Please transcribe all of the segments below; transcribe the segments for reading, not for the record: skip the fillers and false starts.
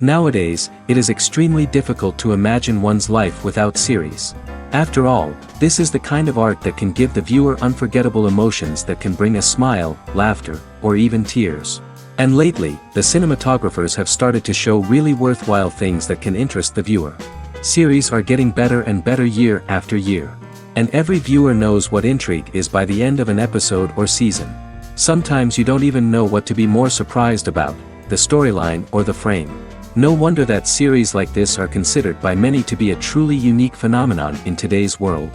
Nowadays, it is extremely difficult to imagine one's life without series. After all, this is the kind of art that can give the viewer unforgettable emotions that can bring a smile, laughter, or even tears. And lately, the cinematographers have started to show really worthwhile things that can interest the viewer. Series are getting better and better year after year. And every viewer knows what intrigue is by the end of an episode or season. Sometimes you don't even know what to be more surprised about, the storyline or the frame. No wonder that series like this are considered by many to be a truly unique phenomenon in today's world.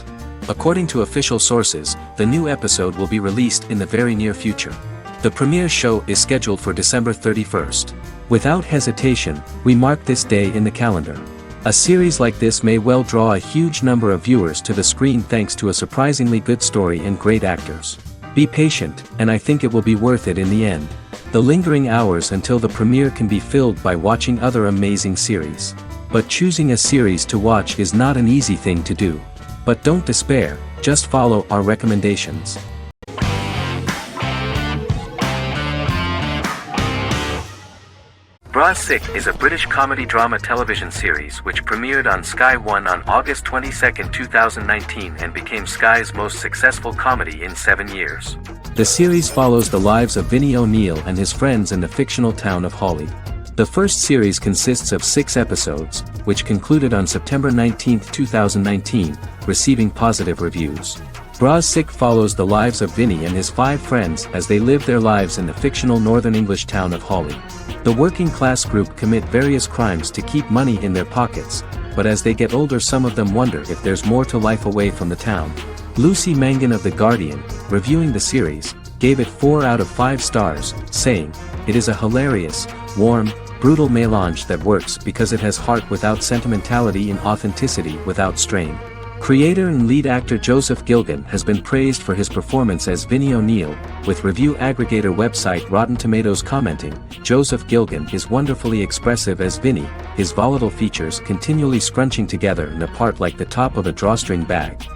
According to official sources, the new episode will be released in the very near future. The premiere show is scheduled for December 31st. Without hesitation, we mark this day in the calendar. A series like this may well draw a huge number of viewers to the screen thanks to a surprisingly good story and great actors. Be patient, and I think it will be worth it in the end. The lingering hours until the premiere can be filled by watching other amazing series. But choosing a series to watch is not an easy thing to do. But don't despair, just follow our recommendations. Bras Sick is a British comedy drama television series which premiered on Sky One on August 22, 2019 and became Sky's most successful comedy in 7 years. The series follows the lives of Vinnie O'Neill and his friends in the fictional town of Hawley. The first series consists of 6 episodes, which concluded on September 19, 2019, receiving positive reviews. Bras Sick follows the lives of Vinnie and his 5 friends as they live their lives in the fictional Northern English town of Hawley. The working class group commit various crimes to keep money in their pockets, but as they get older some of them wonder if there's more to life away from the town. Lucy Mangan of The Guardian, reviewing the series, gave it 4 out of 5 stars, saying, "It is a hilarious, warm, brutal melange that works because it has heart without sentimentality and authenticity without strain." Creator and lead actor Joseph Gilgun has been praised for his performance as Vinnie O'Neill, with review aggregator website Rotten Tomatoes commenting, "Joseph Gilgun is wonderfully expressive as Vinnie, his volatile features continually scrunching together and apart like the top of a drawstring bag."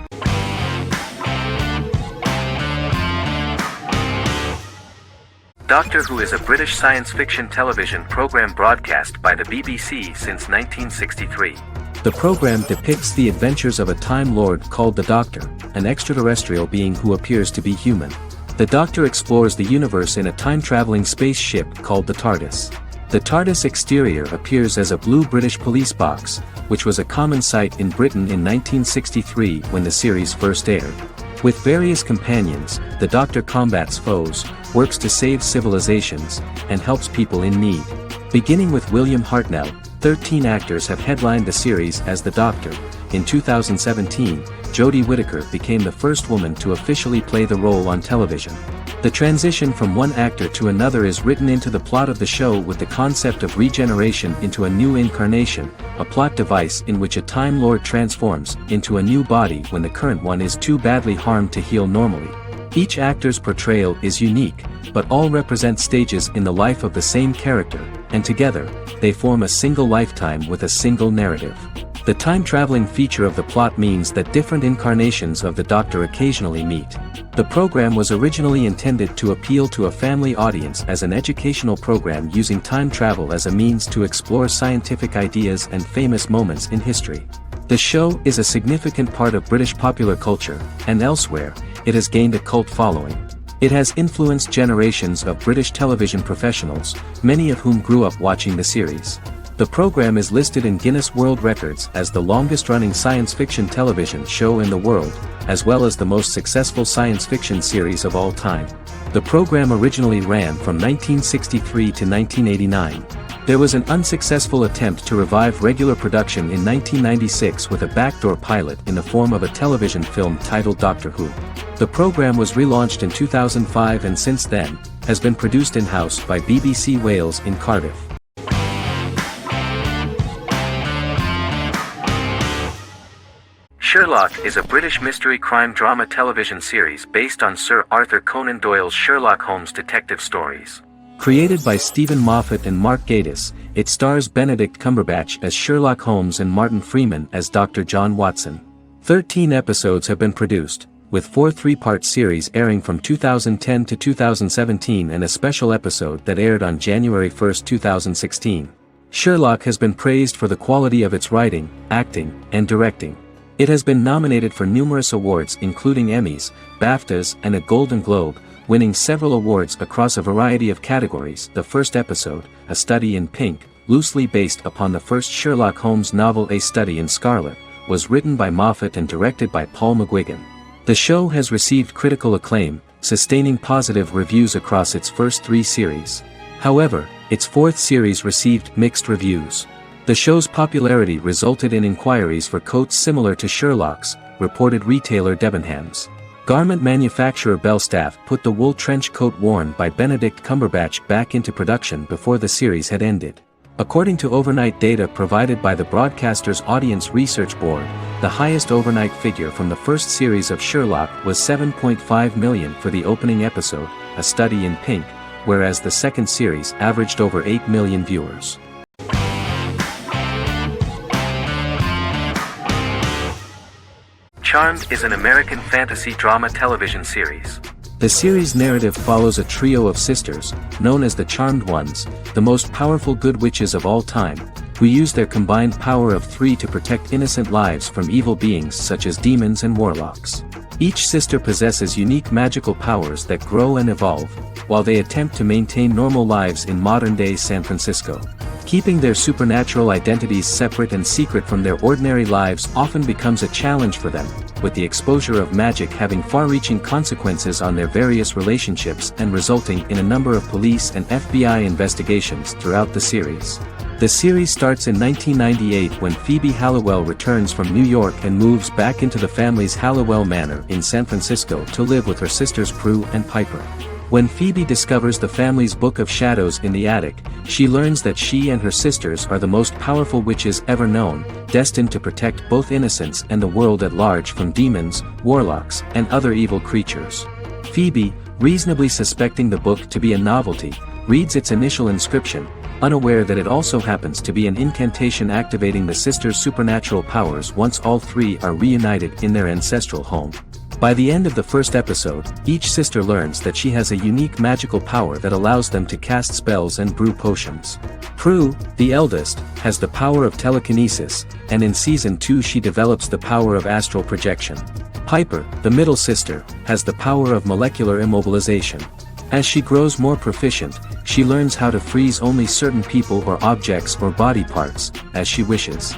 Doctor Who is a British science fiction television program broadcast by the BBC since 1963. The program depicts the adventures of a Time Lord called the Doctor, an extraterrestrial being who appears to be human. The Doctor explores the universe in a time-traveling spaceship called the TARDIS. The TARDIS exterior appears as a blue British police box, which was a common sight in Britain in 1963 when the series first aired. With various companions, the Doctor combats foes, works to save civilizations, and helps people in need. Beginning with William Hartnell, 13 actors have headlined the series as the Doctor. In 2017, Jodie Whittaker became the first woman to officially play the role on television. The transition from one actor to another is written into the plot of the show with the concept of regeneration into a new incarnation, a plot device in which a Time Lord transforms into a new body when the current one is too badly harmed to heal normally. Each actor's portrayal is unique, but all represent stages in the life of the same character, and together, they form a single lifetime with a single narrative. The time-traveling feature of the plot means that different incarnations of the Doctor occasionally meet. The program was originally intended to appeal to a family audience as an educational program using time travel as a means to explore scientific ideas and famous moments in history. The show is a significant part of British popular culture, and elsewhere, it has gained a cult following. It has influenced generations of British television professionals, many of whom grew up watching the series. The program is listed in Guinness World Records as the longest-running science fiction television show in the world, as well as the most successful science fiction series of all time. The program originally ran from 1963 to 1989. There was an unsuccessful attempt to revive regular production in 1996 with a backdoor pilot in the form of a television film titled Doctor Who. The program was relaunched in 2005 and since then, has been produced in-house by BBC Wales in Cardiff. Sherlock is a British mystery crime drama television series based on Sir Arthur Conan Doyle's Sherlock Holmes detective stories. Created by Stephen Moffat and Mark Gatiss, it stars Benedict Cumberbatch as Sherlock Holmes and Martin Freeman as Dr. John Watson. 13 episodes have been produced, with 4 three-part series airing from 2010 to 2017 and a special episode that aired on January 1, 2016. Sherlock has been praised for the quality of its writing, acting, and directing. It has been nominated for numerous awards including Emmys, BAFTAs, and a Golden Globe, winning several awards across a variety of categories. The first episode, A Study in Pink, loosely based upon the first Sherlock Holmes novel A Study in Scarlet, was written by Moffat and directed by Paul McGuigan. The show has received critical acclaim, sustaining positive reviews across its first 3 series. However, its 4th series received mixed reviews. The show's popularity resulted in inquiries for coats similar to Sherlock's, reported retailer Debenhams. Garment manufacturer Belstaff put the wool trench coat worn by Benedict Cumberbatch back into production before the series had ended. According to overnight data provided by the broadcaster's Audience Research Board, the highest overnight figure from the first series of Sherlock was 7.5 million for the opening episode, A Study in Pink, whereas the second series averaged over 8 million viewers. Charmed is an American fantasy drama television series. The series' narrative follows a trio of sisters, known as the Charmed Ones, the most powerful good witches of all time, who use their combined power of 3 to protect innocent lives from evil beings such as demons and warlocks. Each sister possesses unique magical powers that grow and evolve, while they attempt to maintain normal lives in modern-day San Francisco. Keeping their supernatural identities separate and secret from their ordinary lives often becomes a challenge for them, with the exposure of magic having far-reaching consequences on their various relationships and resulting in a number of police and FBI investigations throughout the series. The series starts in 1998 when Phoebe Halliwell returns from New York and moves back into the family's Halliwell Manor in San Francisco to live with her sisters Prue and Piper. When Phoebe discovers the family's Book of Shadows in the attic, she learns that she and her sisters are the most powerful witches ever known, destined to protect both innocents and the world at large from demons, warlocks, and other evil creatures. Phoebe, reasonably suspecting the book to be a novelty, reads its initial inscription, unaware that it also happens to be an incantation activating the sisters' supernatural powers once all 3 are reunited in their ancestral home. By the end of the first episode, each sister learns that she has a unique magical power that allows them to cast spells and brew potions. Prue, the eldest, has the power of telekinesis, and in Season 2 she develops the power of astral projection. Piper, the middle sister, has the power of molecular immobilization. As she grows more proficient, she learns how to freeze only certain people or objects or body parts, as she wishes.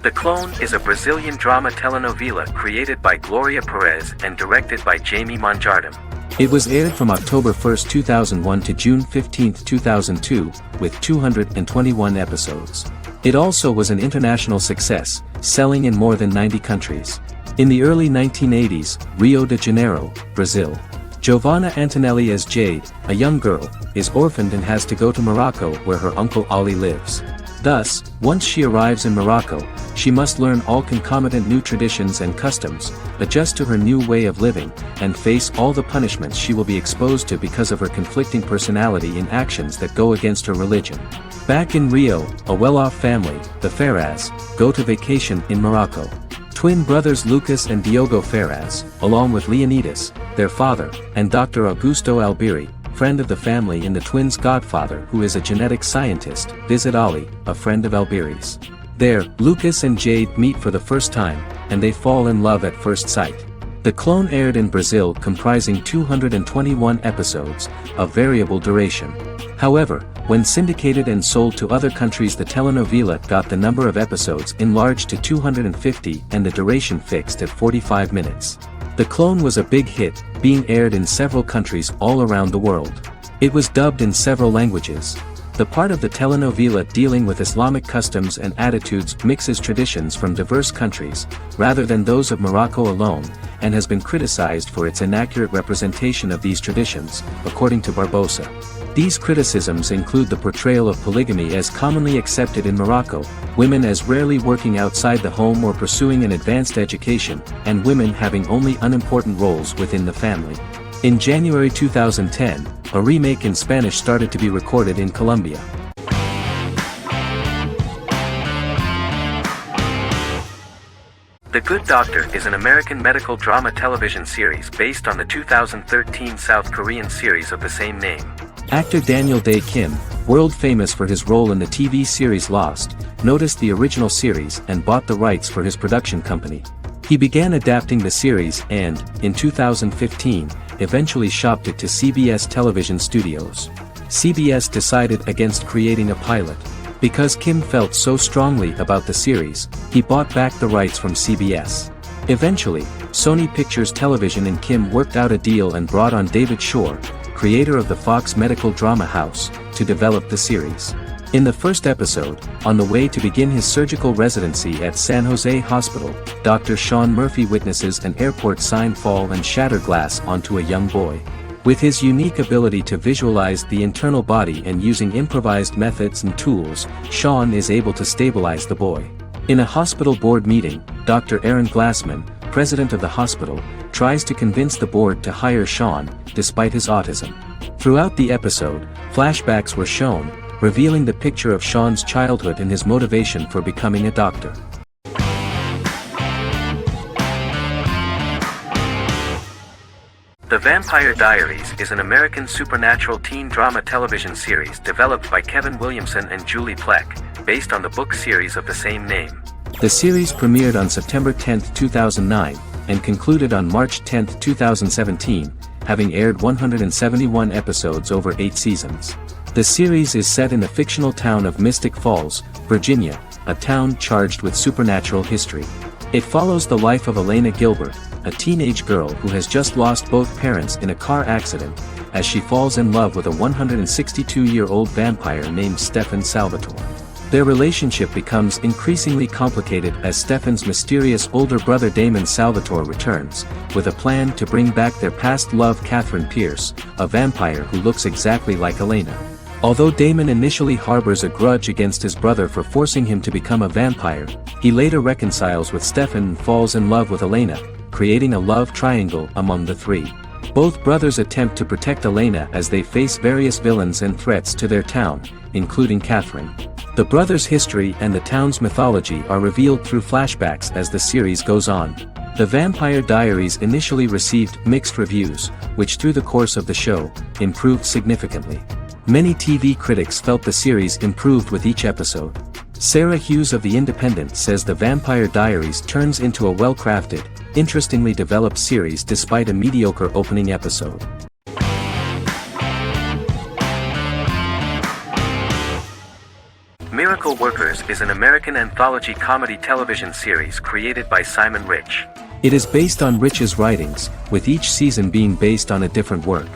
The Clone is a Brazilian drama telenovela created by Gloria Perez and directed by Jamie Monjardim. It was aired from October 1, 2001 to June 15, 2002, with 221 episodes. It also was an international success, selling in more than 90 countries. In the early 1980s, Rio de Janeiro, Brazil. Giovanna Antonelli as Jade, a young girl, is orphaned and has to go to Morocco where her uncle Ali lives. Thus, once she arrives in Morocco, she must learn all concomitant new traditions and customs, adjust to her new way of living, and face all the punishments she will be exposed to because of her conflicting personality in actions that go against her religion. Back in Rio, a well-off family, the Ferraz, go to vacation in Morocco. Twin brothers Lucas and Diogo Ferraz, along with Leonidas, their father, and Dr. Augusto Albiri, friend of the family and the twins' godfather who is a genetic scientist, visit Ali, a friend of Albiri's. There, Lucas and Jade meet for the first time, and they fall in love at first sight. The Clone aired in Brazil comprising 221 episodes, of variable duration. However, when syndicated and sold to other countries the telenovela got the number of episodes enlarged to 250 and the duration fixed at 45 minutes. The Clone was a big hit, being aired in several countries all around the world. It was dubbed in several languages. The part of the telenovela dealing with Islamic customs and attitudes mixes traditions from diverse countries, rather than those of Morocco alone, and has been criticized for its inaccurate representation of these traditions, according to Barbosa. These criticisms include the portrayal of polygamy as commonly accepted in Morocco, women as rarely working outside the home or pursuing an advanced education, and women having only unimportant roles within the family. In January 2010, a remake in Spanish started to be recorded in Colombia. The Good Doctor is an American medical drama television series based on the 2013 South Korean series of the same name. Actor Daniel Dae Kim, world famous for his role in the TV series Lost, noticed the original series and bought the rights for his production company. He began adapting the series and, in 2015, eventually shopped it to CBS Television Studios. CBS decided against creating a pilot. Because Kim felt so strongly about the series, he bought back the rights from CBS. Eventually, Sony Pictures Television and Kim worked out a deal and brought on David Shore, creator of the Fox medical drama house, to develop the series. In the first episode, on the way to begin his surgical residency at San Jose Hospital, Dr. Sean Murphy witnesses an airport sign fall and shatter glass onto a young boy. With his unique ability to visualize the internal body and using improvised methods and tools, Sean is able to stabilize the boy. In a hospital board meeting, Dr. Aaron Glassman, president of the hospital, tries to convince the board to hire Sean, despite his autism. Throughout the episode, flashbacks were shown, revealing the picture of Sean's childhood and his motivation for becoming a doctor. The Vampire Diaries is an American supernatural teen drama television series developed by Kevin Williamson and Julie Plec, based on the book series of the same name. The series premiered on September 10, 2009, and concluded on March 10, 2017, having aired 171 episodes over 8 seasons. The series is set in the fictional town of Mystic Falls, Virginia, a town charged with supernatural history. It follows the life of Elena Gilbert, a teenage girl who has just lost both parents in a car accident, as she falls in love with a 162-year-old vampire named Stefan Salvatore. Their relationship becomes increasingly complicated as Stefan's mysterious older brother Damon Salvatore returns, with a plan to bring back their past love Catherine Pierce, a vampire who looks exactly like Elena. Although Damon initially harbors a grudge against his brother for forcing him to become a vampire, he later reconciles with Stefan and falls in love with Elena, creating a love triangle among the three. Both brothers attempt to protect Elena as they face various villains and threats to their town, including Catherine. The brothers' history and the town's mythology are revealed through flashbacks as the series goes on. The Vampire Diaries initially received mixed reviews, which through the course of the show, improved significantly. Many TV critics felt the series improved with each episode. Sarah Hughes of The Independent says The Vampire Diaries turns into a well-crafted, interestingly developed series despite a mediocre opening episode. Miracle Workers is an American anthology comedy television series created by Simon Rich. It is based on Rich's writings, with each season being based on a different work.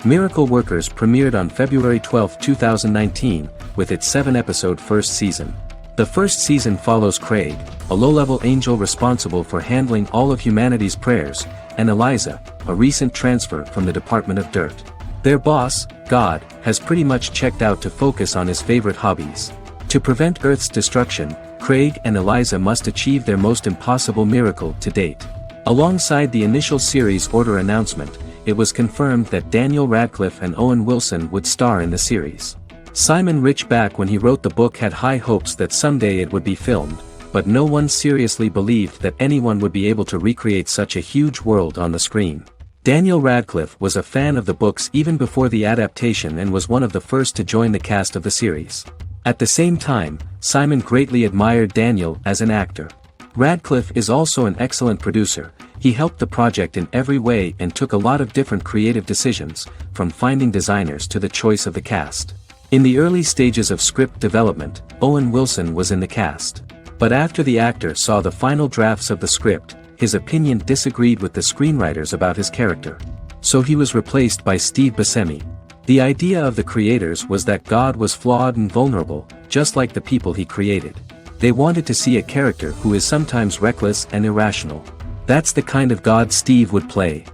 Miracle Workers premiered on February 12, 2019, with its 7-episode first season. The first season follows Craig, a low-level angel responsible for handling all of humanity's prayers, and Eliza, a recent transfer from the Department of Dirt. Their boss, God, has pretty much checked out to focus on his favorite hobbies. To prevent Earth's destruction, Craig and Eliza must achieve their most impossible miracle to date. Alongside the initial series order announcement, it was confirmed that Daniel Radcliffe and Owen Wilson would star in the series. Simon Rich back when he wrote the book had high hopes that someday it would be filmed, but no one seriously believed that anyone would be able to recreate such a huge world on the screen. Daniel Radcliffe was a fan of the books even before the adaptation and was one of the first to join the cast of the series. At the same time, Simon greatly admired Daniel as an actor. Radcliffe is also an excellent producer. He helped the project in every way and took a lot of different creative decisions, from finding designers to the choice of the cast. In the early stages of script development, Owen Wilson was in the cast. But after the actor saw the final drafts of the script, his opinion disagreed with the screenwriters about his character. So he was replaced by Steve Buscemi. The idea of the creators was that God was flawed and vulnerable, just like the people he created. They wanted to see a character who is sometimes reckless and irrational. That's the kind of God Steve would play.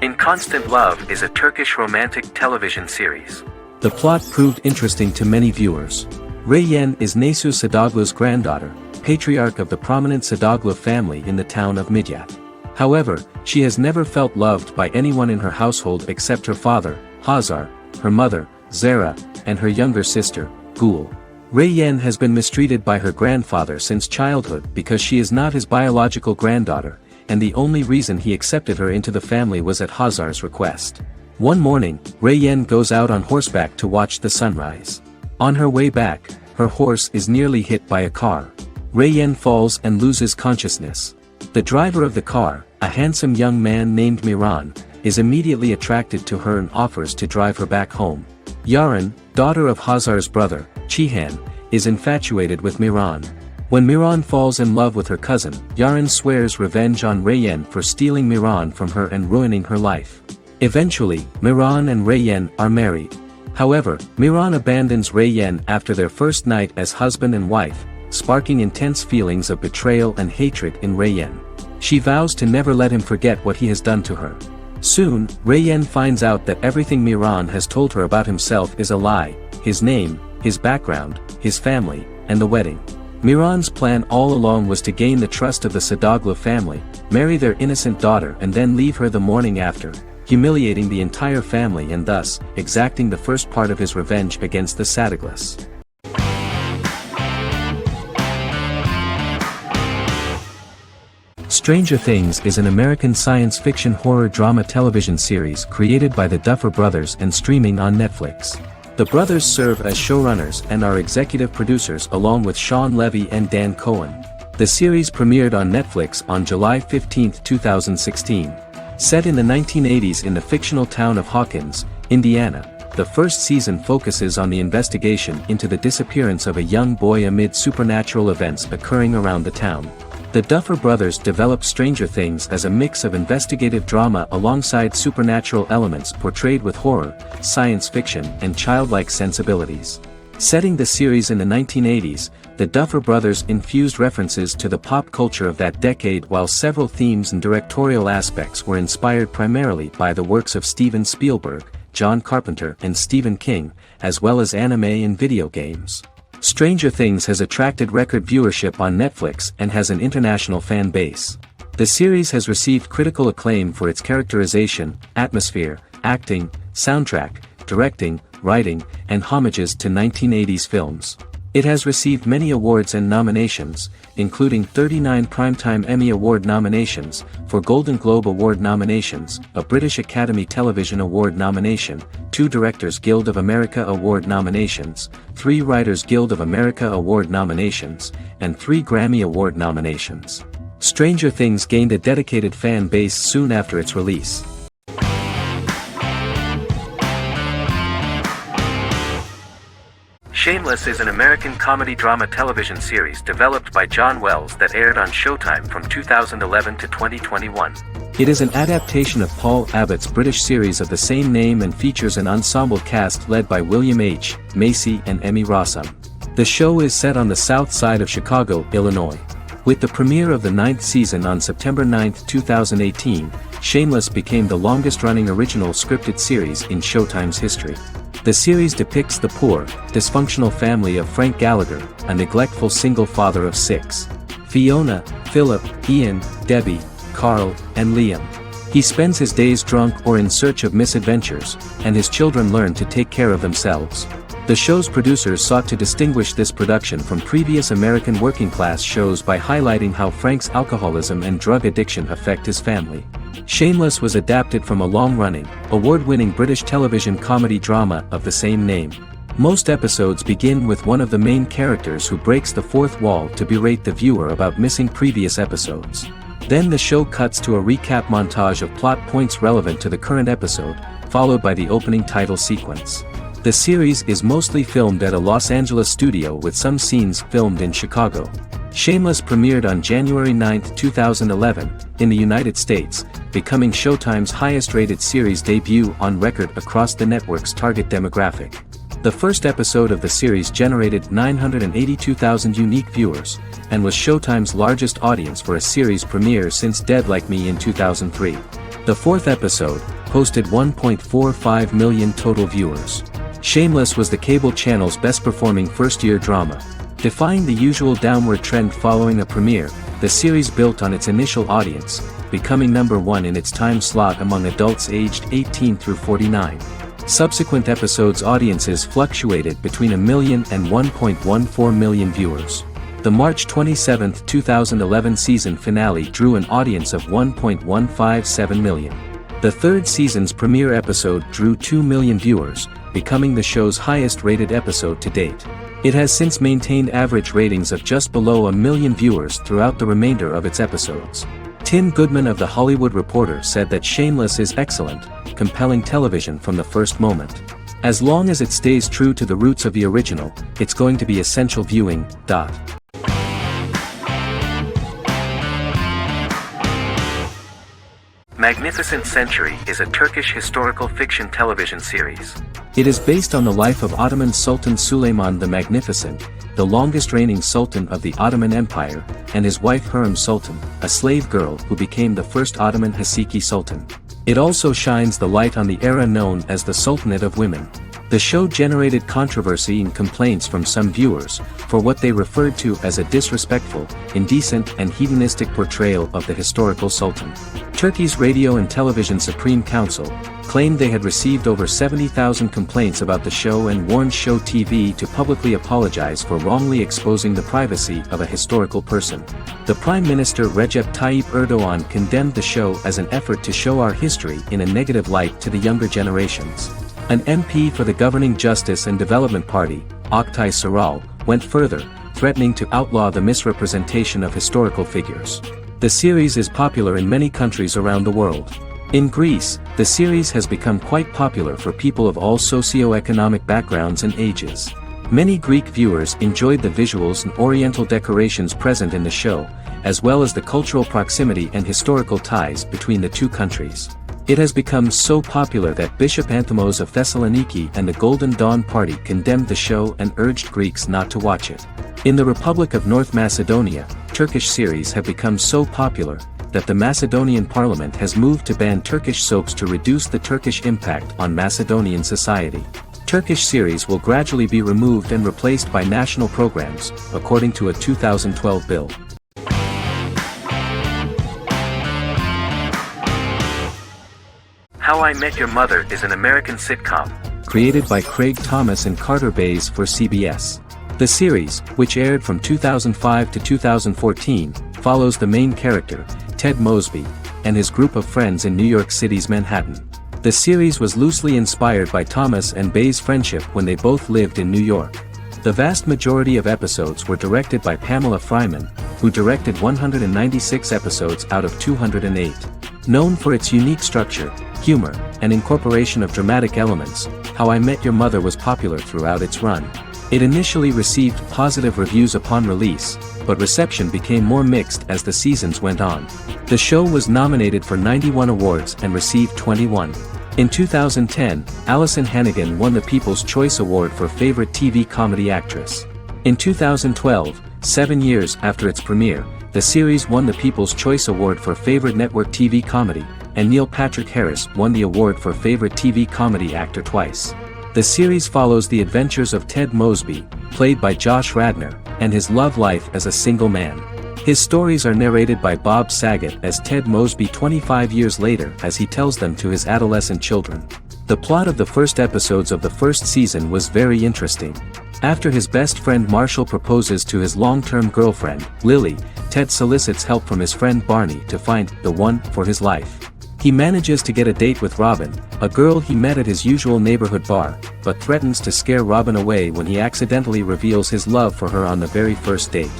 In Constant Love is a Turkish romantic television series. The plot proved interesting to many viewers. Reyyen is Nesu Sadoglu's granddaughter, patriarch of the prominent Sadoglu family in the town of Midyat. However, she has never felt loved by anyone in her household except her father, Hazar, her mother, Zara, and her younger sister, Gul. Ray Yen has been mistreated by her grandfather since childhood because she is not his biological granddaughter, and the only reason he accepted her into the family was at Hazar's request. One morning, Ray Yen goes out on horseback to watch the sunrise. On her way back, her horse is nearly hit by a car. Ray Yen falls and loses consciousness. The driver of the car, a handsome young man named Miran, is immediately attracted to her and offers to drive her back home. Yaran, daughter of Hazar's brother, Chihan, is infatuated with Miran. When Miran falls in love with her cousin, Yaran swears revenge on Ray Yen for stealing Miran from her and ruining her life. Eventually, Miran and Ray Yen are married. However, Miran abandons Ray Yen after their first night as husband and wife, sparking intense feelings of betrayal and hatred in Ray Yen. She vows to never let him forget what he has done to her. Soon, Ray Yen finds out that everything Miran has told her about himself is a lie: his name, his background, his family, and the wedding. Miran's plan all along was to gain the trust of the Sadoglu family, marry their innocent daughter and then leave her the morning after, humiliating the entire family and thus, exacting the first part of his revenge against the Sadoglas. Stranger Things is an American science fiction horror drama television series created by the Duffer Brothers and streaming on Netflix. The brothers serve as showrunners and are executive producers along with Sean Levy and Dan Cohen. The series premiered on Netflix on July 15, 2016. Set in the 1980s in the fictional town of Hawkins, Indiana, the first season focuses on the investigation into the disappearance of a young boy amid supernatural events occurring around the town. The Duffer Brothers developed Stranger Things as a mix of investigative drama alongside supernatural elements portrayed with horror, science fiction, and childlike sensibilities. Setting the series in the 1980s, the Duffer Brothers infused references to the pop culture of that decade while several themes and directorial aspects were inspired primarily by the works of Steven Spielberg, John Carpenter and Stephen King, as well as anime and video games. Stranger Things has attracted record viewership on Netflix and has an international fan base. The series has received critical acclaim for its characterization, atmosphere, acting, soundtrack, directing, writing, and homages to 1980s films. It has received many awards and nominations, including 39 Primetime Emmy Award nominations, 4 Golden Globe Award nominations, a British Academy Television Award nomination, 2 Directors Guild of America Award nominations, 3 Writers Guild of America Award nominations, and 3 Grammy Award nominations. Stranger Things gained a dedicated fan base soon after its release. Shameless is an American comedy drama television series developed by John Wells that aired on Showtime from 2011 to 2021. It is an adaptation of Paul Abbott's British series of the same name and features an ensemble cast led by William H. Macy and Emmy Rossum. The show is set on the south side of Chicago, Illinois. With the premiere of the 9th season on September 9, 2018, Shameless became the longest-running original scripted series in Showtime's history. The series depicts the poor, dysfunctional family of Frank Gallagher, a neglectful single father of 6. Fiona, Philip, Ian, Debbie, Carl, and Liam. He spends his days drunk or in search of misadventures, and his children learn to take care of themselves. The show's producers sought to distinguish this production from previous American working-class shows by highlighting how Frank's alcoholism and drug addiction affect his family. Shameless was adapted from a long-running, award-winning British television comedy drama of the same name. Most episodes begin with one of the main characters who breaks the fourth wall to berate the viewer about missing previous episodes. Then the show cuts to a recap montage of plot points relevant to the current episode, followed by the opening title sequence. The series is mostly filmed at a Los Angeles studio with some scenes filmed in Chicago. Shameless premiered on January 9, 2011, in the United States, becoming Showtime's highest-rated series debut on record across the network's target demographic. The first episode of the series generated 982,000 unique viewers, and was Showtime's largest audience for a series premiere since Dead Like Me in 2003. The fourth episode posted 1.45 million total viewers. Shameless was the cable channel's best-performing first-year drama. Defying the usual downward trend following a premiere, the series built on its initial audience, becoming #1 in its time slot among adults aged 18 through 49. Subsequent episodes' audiences fluctuated between 1 million and 1.14 million viewers. The March 27, 2011 season finale drew an audience of 1.157 million. The third season's premiere episode drew 2 million viewers, becoming the show's highest-rated episode to date. It has since maintained average ratings of just below 1 million viewers throughout the remainder of its episodes. Tim Goodman of The Hollywood Reporter said that Shameless is excellent, compelling television from the first moment. As long as it stays true to the roots of the original, it's going to be essential viewing. Magnificent Century is a Turkish historical fiction television series. It is based on the life of Ottoman Sultan Süleyman the Magnificent, the longest reigning sultan of the Ottoman Empire, and his wife Hürrem Sultan, a slave girl who became the first Ottoman Haseki Sultan. It also shines the light on the era known as the Sultanate of Women. The show generated controversy and complaints from some viewers, for what they referred to as a disrespectful, indecent and hedonistic portrayal of the historical sultan. Turkey's Radio and Television Supreme Council claimed they had received over 70,000 complaints about the show and warned Show TV to publicly apologize for wrongly exposing the privacy of a historical person. The Prime Minister Recep Tayyip Erdoğan condemned the show as an effort to show our history in a negative light to the younger generations. An MP for the governing Justice and Development Party, Oktay Saral, went further, threatening to outlaw the misrepresentation of historical figures. The series is popular in many countries around the world. In Greece, the series has become quite popular for people of all socio-economic backgrounds and ages. Many Greek viewers enjoyed the visuals and oriental decorations present in the show, as well as the cultural proximity and historical ties between the two countries. It has become so popular that Bishop Anthimos of Thessaloniki and the Golden Dawn Party condemned the show and urged Greeks not to watch it. In the Republic of North Macedonia, Turkish series have become so popular that the Macedonian parliament has moved to ban Turkish soaps to reduce the Turkish impact on Macedonian society. Turkish series will gradually be removed and replaced by national programs, according to a 2012 bill. How I Met Your Mother is an American sitcom, created by Craig Thomas and Carter Bays for CBS. The series, which aired from 2005 to 2014, follows the main character, Ted Mosby, and his group of friends in New York City's Manhattan. The series was loosely inspired by Thomas and Bays' friendship when they both lived in New York. The vast majority of episodes were directed by Pamela Fryman, who directed 196 episodes out of 208. Known for its unique structure, humor, and incorporation of dramatic elements, How I Met Your Mother was popular throughout its run. It initially received positive reviews upon release, but reception became more mixed as the seasons went on. The show was nominated for 91 awards and received 21. In 2010, Allison Hannigan won the People's Choice Award for Favorite TV Comedy Actress. In 2012, 7 years after its premiere, the series won the People's Choice Award for Favorite Network TV Comedy, and Neil Patrick Harris won the award for Favorite TV Comedy Actor twice. The series follows the adventures of Ted Mosby, played by Josh Radnor, and his love life as a single man. His stories are narrated by Bob Saget as Ted Mosby 25 years later as he tells them to his adolescent children. The plot of the first episodes of the first season was very interesting. After his best friend Marshall proposes to his long-term girlfriend, Lily, Ted solicits help from his friend Barney to find the one for his life. He manages to get a date with Robin, a girl he met at his usual neighborhood bar, but threatens to scare Robin away when he accidentally reveals his love for her on the very first date.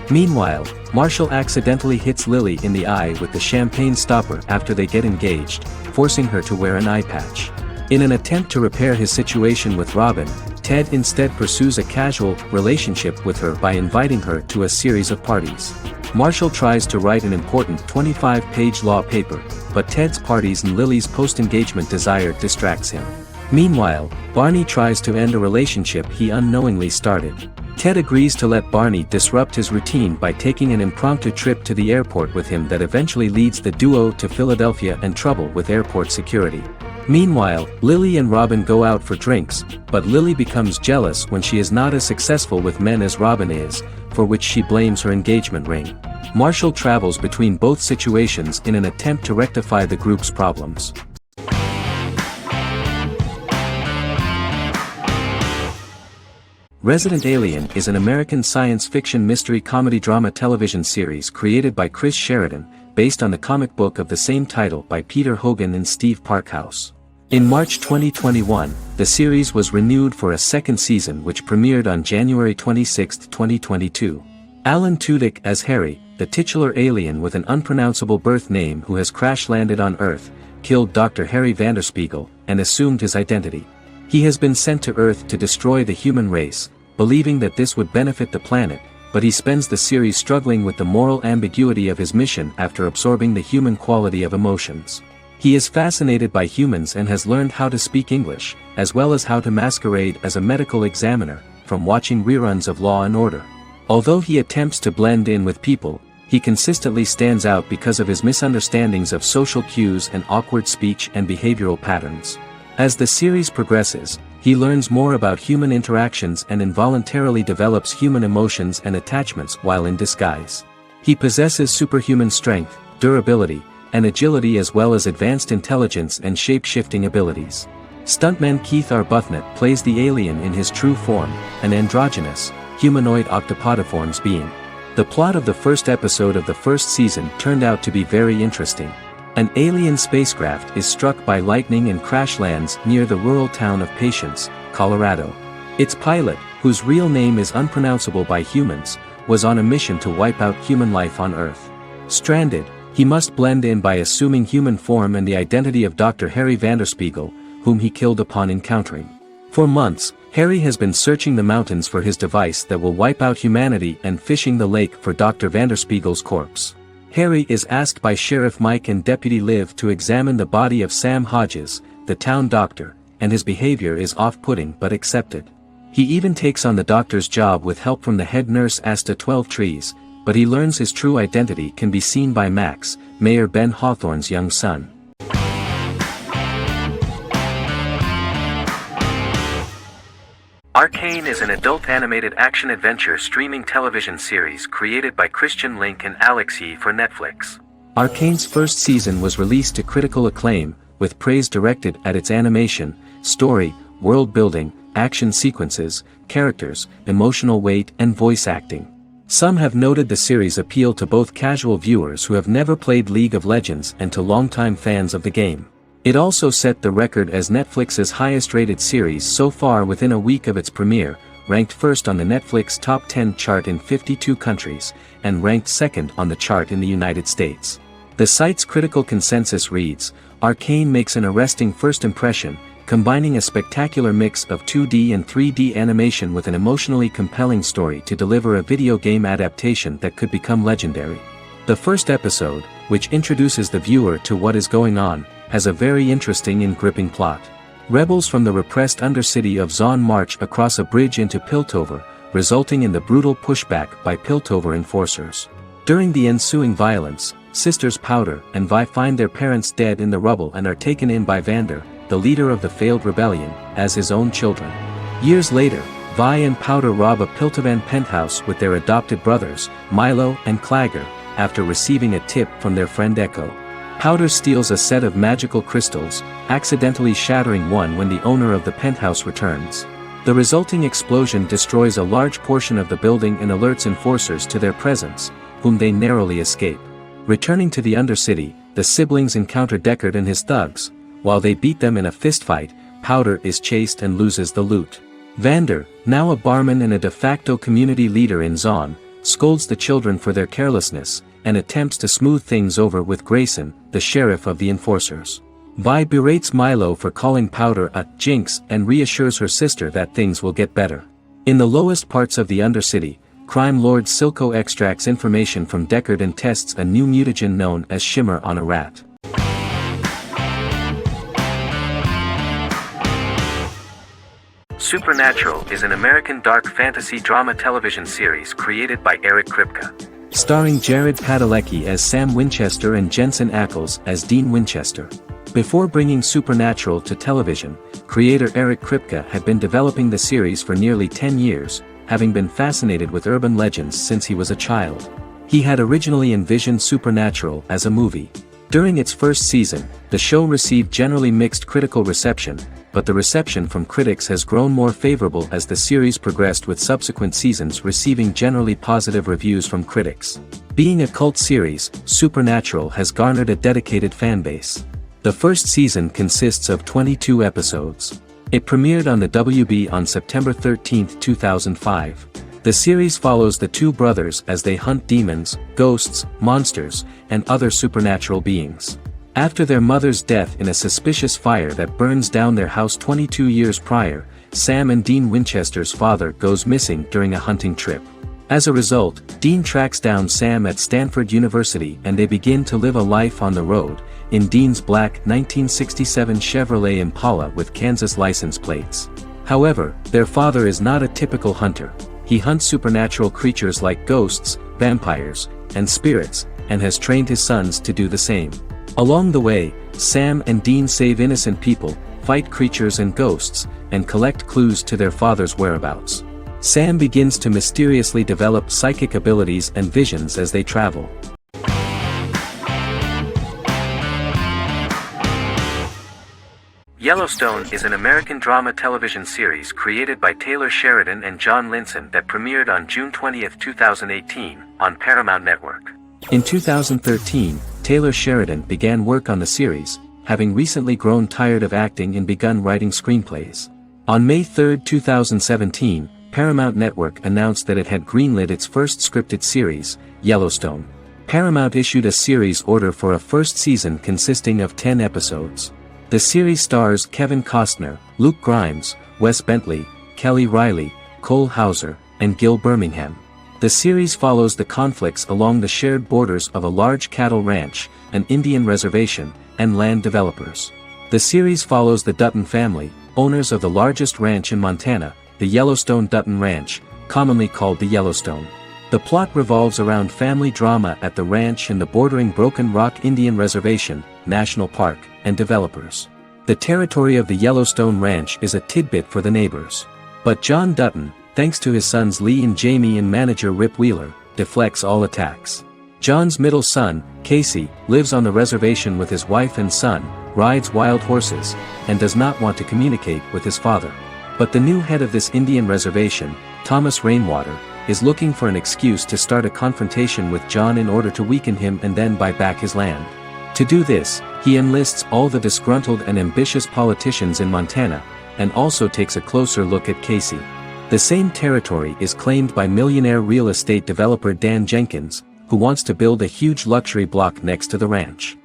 Meanwhile, Marshall accidentally hits Lily in the eye with the champagne stopper after they get engaged, forcing her to wear an eye patch. In an attempt to repair his situation with Robin, Ted instead pursues a casual relationship with her by inviting her to a series of parties. Marshall tries to write an important 25-page law paper, but Ted's parties and Lily's post-engagement desire distracts him. Meanwhile, Barney tries to end a relationship he unknowingly started. Ted agrees to let Barney disrupt his routine by taking an impromptu trip to the airport with him that eventually leads the duo to Philadelphia and trouble with airport security. Meanwhile, Lily and Robin go out for drinks, but Lily becomes jealous when she is not as successful with men as Robin is, for which she blames her engagement ring. Marshall travels between both situations in an attempt to rectify the group's problems. Resident Alien is an American science fiction mystery comedy drama television series created by Chris Sheridan, based on the comic book of the same title by Peter Hogan and Steve Parkhouse. In March 2021, the series was renewed for a second season which premiered on January 26, 2022. Alan Tudyk as Harry, the titular alien with an unpronounceable birth name who has crash-landed on Earth, killed Dr. Harry Vanderspiegel, and assumed his identity. He has been sent to Earth to destroy the human race, believing that this would benefit the planet, but he spends the series struggling with the moral ambiguity of his mission after absorbing the human quality of emotions. He is fascinated by humans and has learned how to speak English, as well as how to masquerade as a medical examiner, from watching reruns of Law and Order. Although he attempts to blend in with people, he consistently stands out because of his misunderstandings of social cues and awkward speech and behavioral patterns. As the series progresses, he learns more about human interactions and involuntarily develops human emotions and attachments while in disguise. He possesses superhuman strength, durability, and agility as well as advanced intelligence and shape-shifting abilities. Stuntman Keith Arbuthnot plays the alien in his true form, an androgynous, humanoid octopodiforms being. The plot of the first episode of the first season turned out to be very interesting. An alien spacecraft is struck by lightning and crash lands near the rural town of Patience, Colorado. Its pilot, whose real name is unpronounceable by humans, was on a mission to wipe out human life on Earth. Stranded, he must blend in by assuming human form and the identity of Dr. Harry Vanderspiegel, whom he killed upon encountering. For months, Harry has been searching the mountains for his device that will wipe out humanity and fishing the lake for Dr. Vanderspiegel's corpse. Harry is asked by Sheriff Mike and Deputy Liv to examine the body of Sam Hodges, the town doctor, and his behavior is off-putting but accepted. He even takes on the doctor's job with help from the head nurse Asta 12 Trees, but he learns his true identity can be seen by Max, Mayor Ben Hawthorne's young son. Arcane is an adult animated action-adventure streaming television series created by Christian Link and Alex Yee for Netflix. Arcane's first season was released to critical acclaim, with praise directed at its animation, story, world-building, action sequences, characters, emotional weight and voice acting. Some have noted the series' appeal to both casual viewers who have never played League of Legends and to longtime fans of the game. It also set the record as Netflix's highest-rated series so far within a week of its premiere, ranked first on the Netflix Top 10 chart in 52 countries, and ranked second on the chart in the United States. The site's critical consensus reads, "Arcane makes an arresting first impression, combining a spectacular mix of 2D and 3D animation with an emotionally compelling story to deliver a video game adaptation that could become legendary." The first episode, which introduces the viewer to what is going on, has a very interesting and gripping plot. Rebels from the repressed undercity of Zon march across a bridge into Piltover, resulting in the brutal pushback by Piltover enforcers. During the ensuing violence, sisters Powder and Vi find their parents dead in the rubble and are taken in by Vander, the leader of the failed rebellion, as his own children. Years later, Vi and Powder rob a Piltovan penthouse with their adopted brothers, Milo and Clagger, after receiving a tip from their friend Echo. Powder steals a set of magical crystals, accidentally shattering one when the owner of the penthouse returns. The resulting explosion destroys a large portion of the building and alerts enforcers to their presence, whom they narrowly escape. Returning to the Undercity, the siblings encounter Deckard and his thugs. While they beat them in a fistfight, Powder is chased and loses the loot. Vander, now a barman and a de facto community leader in Zon, scolds the children for their carelessness, and attempts to smooth things over with Grayson, the sheriff of the enforcers. Vi berates Milo for calling Powder a jinx and reassures her sister that things will get better. In the lowest parts of the Undercity, crime lord Silco extracts information from Deckard and tests a new mutagen known as Shimmer on a rat. Supernatural is an American dark fantasy drama television series created by Eric Kripke. Starring Jared Padalecki as Sam Winchester and Jensen Ackles as Dean Winchester. Before bringing Supernatural to television, creator Eric Kripke had been developing the series for nearly 10 years, having been fascinated with urban legends since he was a child. He had originally envisioned Supernatural as a movie. During its first season, the show received generally mixed critical reception, but the reception from critics has grown more favorable as the series progressed, with subsequent seasons receiving generally positive reviews from critics. Being a cult series, Supernatural has garnered a dedicated fanbase. The first season consists of 22 episodes. It premiered on the WB on September 13, 2005. The series follows the two brothers as they hunt demons, ghosts, monsters, and other supernatural beings. After their mother's death in a suspicious fire that burns down their house 22 years prior, Sam and Dean Winchester's father goes missing during a hunting trip. As a result, Dean tracks down Sam at Stanford University and they begin to live a life on the road, in Dean's black 1967 Chevrolet Impala with Kansas license plates. However, their father is not a typical hunter. He hunts supernatural creatures like ghosts, vampires, and spirits, and has trained his sons to do the same. Along the way, Sam and Dean save innocent people, fight creatures and ghosts, and collect clues to their father's whereabouts. Sam begins to mysteriously develop psychic abilities and visions as they travel. Yellowstone is an American drama television series created by Taylor Sheridan and John Linson that premiered on June 20, 2018, on Paramount Network. In 2013, Taylor Sheridan began work on the series, having recently grown tired of acting and begun writing screenplays. On May 3, 2017, Paramount Network announced that it had greenlit its first scripted series, Yellowstone. Paramount issued a series order for a first season consisting of 10 episodes. The series stars Kevin Costner, Luke Grimes, Wes Bentley, Kelly Riley, Cole Hauser, and Gil Birmingham. The series follows the conflicts along the shared borders of a large cattle ranch, an Indian reservation, and land developers. The series follows the Dutton family, owners of the largest ranch in Montana, the Yellowstone Dutton Ranch, commonly called the Yellowstone. The plot revolves around family drama at the ranch and the bordering Broken Rock Indian Reservation, National Park, and developers. The territory of the Yellowstone Ranch is a tidbit for the neighbors. But John Dutton, thanks to his sons Lee and Jamie and manager Rip Wheeler, deflects all attacks. John's middle son, Casey, lives on the reservation with his wife and son, rides wild horses, and does not want to communicate with his father. But the new head of this Indian reservation, Thomas Rainwater, is looking for an excuse to start a confrontation with John in order to weaken him and then buy back his land. To do this, he enlists all the disgruntled and ambitious politicians in Montana, and also takes a closer look at Casey. The same territory is claimed by millionaire real estate developer Dan Jenkins, who wants to build a huge luxury block next to the ranch.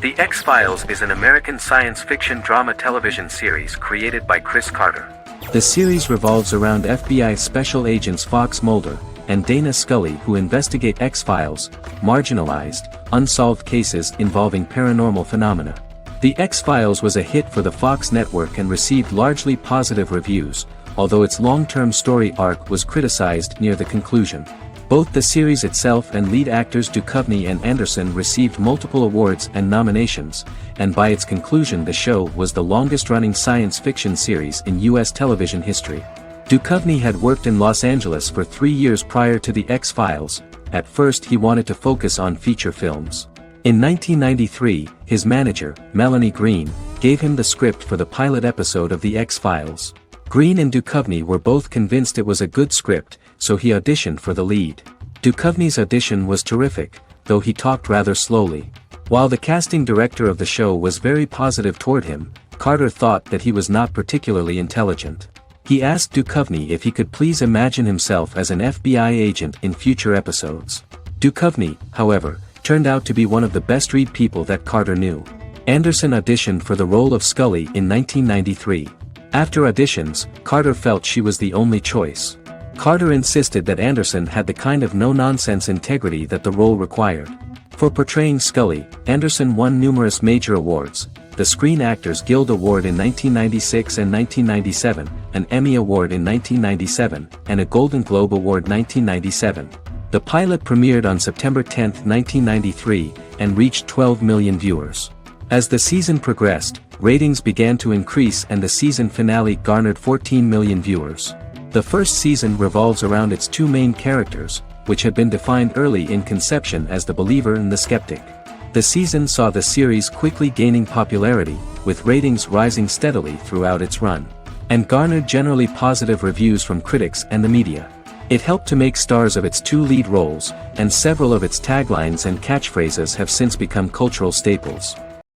The X-Files is an American science fiction drama television series created by Chris Carter. The series revolves around FBI special agents Fox Mulder and Dana Scully, who investigate X-Files, marginalized, unsolved cases involving paranormal phenomena. The X-Files was a hit for the Fox network and received largely positive reviews, although its long-term story arc was criticized near the conclusion. Both the series itself and lead actors Duchovny and Anderson received multiple awards and nominations, and by its conclusion the show was the longest-running science fiction series in U.S. television history. Duchovny had worked in Los Angeles for 3 years prior to The X-Files. At first he wanted to focus on feature films. In 1993, his manager, Melanie Green, gave him the script for the pilot episode of The X-Files. Green and Duchovny were both convinced it was a good script, so he auditioned for the lead. Duchovny's audition was terrific, though he talked rather slowly. While the casting director of the show was very positive toward him, Carter thought that he was not particularly intelligent. He asked Duchovny if he could please imagine himself as an FBI agent in future episodes. Duchovny, however, turned out to be one of the best-read people that Carter knew. Anderson auditioned for the role of Scully in 1993. After auditions, Carter felt she was the only choice. Carter insisted that Anderson had the kind of no-nonsense integrity that the role required. For portraying Scully, Anderson won numerous major awards, the Screen Actors Guild Award in 1996 and 1997, an Emmy Award in 1997, and a Golden Globe Award 1997. The pilot premiered on September 10, 1993, and reached 12 million viewers. As the season progressed, ratings began to increase and the season finale garnered 14 million viewers. The first season revolves around its two main characters, which had been defined early in conception as the believer and the skeptic. The season saw the series quickly gaining popularity, with ratings rising steadily throughout its run, and garnered generally positive reviews from critics and the media. It helped to make stars of its two lead roles, and several of its taglines and catchphrases have since become cultural staples.